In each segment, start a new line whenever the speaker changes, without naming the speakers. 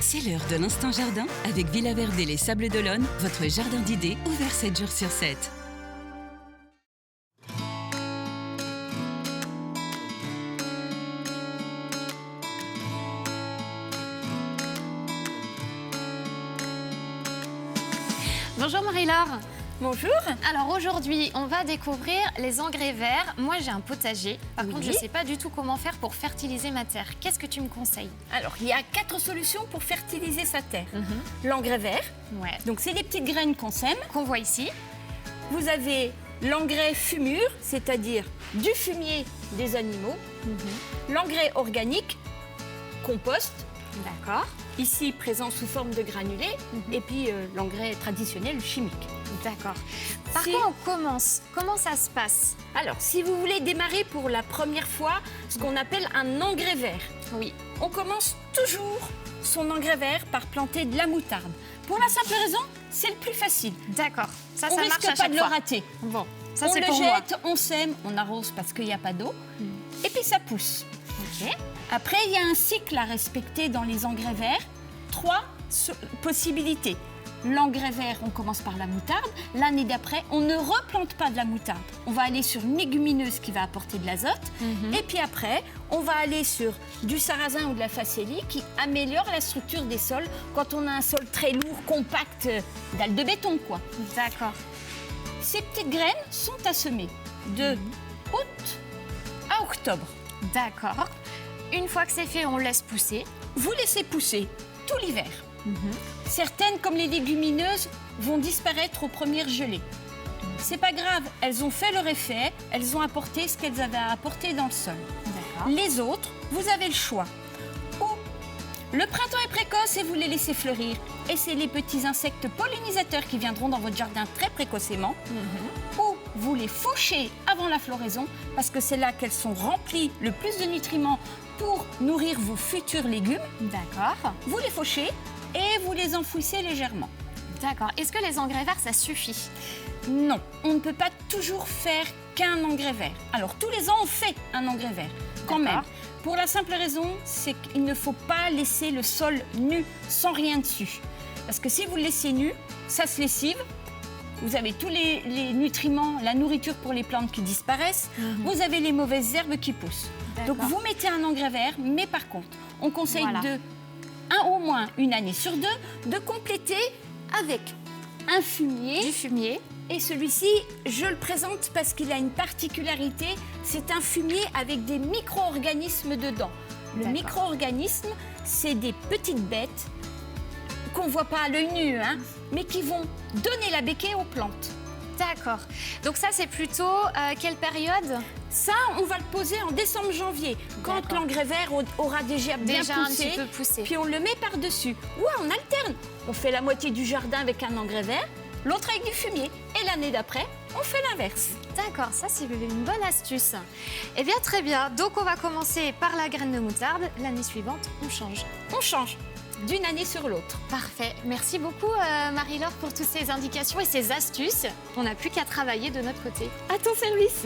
C'est l'heure de l'Instant Jardin avec Villa Verde les Sables d'Olonne, votre jardin d'idées ouvert 7 jours sur 7.
Bonjour Marie-Laure.
Bonjour.
Alors aujourd'hui, on va découvrir les engrais verts. Moi, j'ai un potager. Par contre, je ne sais pas du tout comment faire pour fertiliser ma terre. Qu'est-ce que tu me conseilles?
Alors, il y a 4 solutions pour fertiliser sa terre. L'engrais vert, donc c'est des petites graines qu'on sème.
Qu'on voit ici.
Vous avez l'engrais fumure, c'est-à-dire du fumier des animaux. L'engrais organique, compost.
D'accord.
Ici, présent sous forme de granulés. Et puis, l'engrais traditionnel, chimique.
D'accord. Par quoi on commence? Comment ça se passe?
Alors, si vous voulez démarrer pour la première fois ce qu'on appelle un engrais vert, on commence toujours son engrais vert par planter de la moutarde. Pour la simple raison, c'est le plus facile.
D'accord. Ça
on
marche
risque
à
pas
chaque
de
fois.
le rater.
Bon, ça
on
c'est
le
pour moi.
jette, on sème, on arrose parce qu'il n'y a pas d'eau. Et puis ça pousse.
Ok.
Après, il y a un cycle à respecter dans les engrais verts. 3 possibilités. L'engrais vert, on commence par la moutarde. L'année d'après, on ne replante pas de la moutarde. On va aller sur une légumineuse qui va apporter de l'azote. Et puis après, on va aller sur du sarrasin ou de la facélie qui améliore la structure des sols quand on a un sol très lourd, compact, dalle de béton, quoi.
D'accord.
Ces petites graines sont à semer de août à octobre.
D'accord. Une fois que c'est fait, on laisse pousser.
Vous laissez pousser tout l'hiver. Certaines, comme les légumineuses, vont disparaître aux premières gelées. C'est pas grave, elles ont fait leur effet, elles ont apporté ce qu'elles avaient à apporter dans le sol. Les autres, vous avez le choix. Ou le printemps est précoce et vous les laissez fleurir. Et c'est les petits insectes pollinisateurs qui viendront dans votre jardin très précocement. Ou vous les fauchez avant la floraison parce que c'est là qu'elles sont remplies le plus de nutriments pour nourrir vos futurs légumes.
D'accord.
Vous les fauchez et vous les enfouissez légèrement.
D'accord. Est-ce que les engrais verts, ça suffit?
Non, on ne peut pas toujours faire qu'un engrais vert. Alors, tous les ans, on fait un engrais vert, quand même. Pour la simple raison, c'est qu'il ne faut pas laisser le sol nu, sans rien dessus. Parce que si vous le laissez nu, ça se lessive. Vous avez tous les nutriments, la nourriture pour les plantes qui disparaissent. Vous avez les mauvaises herbes qui poussent. Donc, vous mettez un engrais vert, mais par contre, on conseille au moins une année sur 2, de compléter avec un fumier.
Du fumier.
Et celui-ci, je le présente parce qu'il a une particularité. C'est un fumier avec des micro-organismes dedans. Le micro-organisme, c'est des petites bêtes qu'on ne voit pas à l'œil nu, mais qui vont donner la béquille aux plantes.
D'accord. Donc ça, c'est plutôt quelle période?
Ça, on va le poser en décembre-janvier, quand l'engrais vert aura déjà bien poussé,
un petit peu poussé.
Puis on le met par-dessus. Ouais, on alterne. On fait la moitié du jardin avec un engrais vert, l'autre avec du fumier. Et l'année d'après, on fait l'inverse.
D'accord, ça c'est une bonne astuce. Eh bien, très bien. Donc, on va commencer par la graine de moutarde. L'année suivante, on change.
On change d'une année sur l'autre.
Parfait. Merci beaucoup, Marie-Laure, pour toutes ces indications et ces astuces. On n'a plus qu'à travailler de notre côté.
À ton service.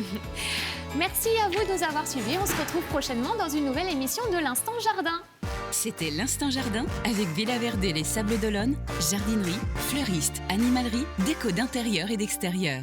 Merci à vous de nous avoir suivis. On se retrouve prochainement dans une nouvelle émission de l'Instant Jardin.
C'était l'Instant Jardin avec Villa Verde les Sables d'Olonne, jardinerie, fleuriste, animalerie, déco d'intérieur et d'extérieur.